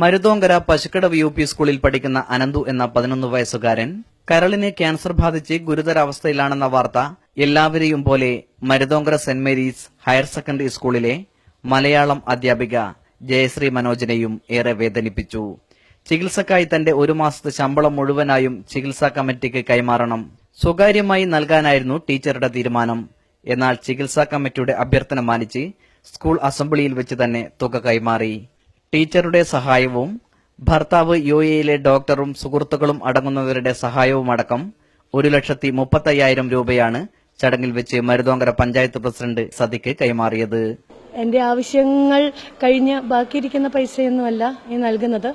Maruthonkara Pasukkadavu UP സ്കൂളിൽ പഠിക്കുന്ന അനന്തു എന്ന 11 വയസ്സുകാരൻ കരളിന് ക്യാൻസർ ബാധിച്ച് ഗുരുതരാവസ്ഥയിലാണെന്ന വാർത്ത എല്ലാവരെയും പോലെ Maruthonkara saint Mary's higher secondary സ്കൂളിലെ മലയാളം അധ്യാപിക ജയശ്രീ മനോജിനെയും ഏറെ വേദനിപ്പിച്ചു. ചികിത്സക്കായി തന്റെ 1 മാസത്തെ ശമ്പളം മുഴുവനായും ചികിത്സാ കമ്മിറ്റിക്ക് കൈമാറണം. സ്വകാര്യമായി നൽകാനായിരുന്നു ടീച്ചറുടെ തീരുമാനം. എന്നാൽ ചികിത്സാ കമ്മിറ്റിയുടെ അഭ്യർത്ഥന മാനിച്ച് സ്കൂൾ അസംബ്ലിയിൽ വെച്ച് തന്നെ തുക കൈമാറി. ടീച്ചറുടെ സഹായവും ഭർത്താവ് UAE ഡോക്ടറും സുഹൃത്തുക്കളും അടങ്ങുന്നവരുടെ സഹായവുമടക്കം 1,35,000 രൂപയാണ് ചടങ്ങിൽ വെച്ച് മരുതോങ്കര പഞ്ചായത്ത് പ്രസിഡന്റ് സദിക്ക് കൈമാറിയത്. എന്റെ ആവശ്യങ്ങൾ കഴിഞ്ഞ് ബാക്കിയിരിക്കുന്ന പൈസയൊന്നുമല്ല ഈ നൽകുന്നത്.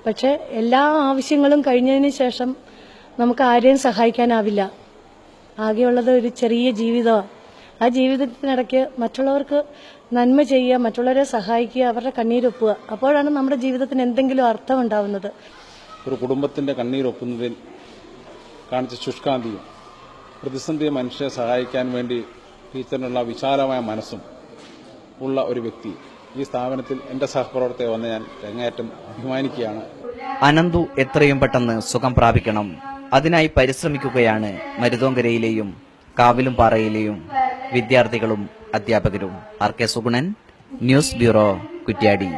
പക്ഷെ എല്ലാ ആവശ്യങ്ങളും കഴിഞ്ഞതിന് ശേഷം നമുക്ക് ആരെയും സഹായിക്കാനാവില്ല. ആകെയുള്ളത് ഒരു ചെറിയ ജീവിതമാണ്. ആ ജീവിതത്തിനിടയ്ക്ക് മറ്റുള്ളവർക്ക് നന്മ ചെയ്യുക, മറ്റുള്ളവരെ സഹായിക്കുക, അവരുടെ കണ്ണീരൊപ്പുക. അപ്പോഴാണ് നമ്മുടെ ജീവിതത്തിന് എന്തെങ്കിലും അർത്ഥം ഉണ്ടാവുന്നത്. ഒരു കുടുംബത്തിന്റെ കണ്ണീരൊപ്പുന്നതിൽ കാണിച്ച ശുഷ്കാന്തിയും പ്രതിസന്ധി മനുഷ്യരെ സഹായിക്കാൻ വേണ്ടി ടീച്ചറിനുള്ള വിശാലമായ മനസ്സും ഉള്ള ഒരു വ്യക്തി ഈ സ്ഥാപനത്തിൽ എന്റെ സഹപ്രവർത്തകർ വന്ന് ഞാൻ അങ്ങേയറ്റം അഭിമാനിക്കുകയാണ്. അനന്തു എത്രയും പെട്ടെന്ന് സുഖം പ്രാപിക്കണം. അതിനായി പരിശ്രമിക്കുകയാണ് മരുതോങ്കരയിലെയും കാവിലുംപാറയിലെയും വിദ്യാർത്ഥികളും അധ്യാപകരും. RK Sugunan, news bureau, Kuttiadi.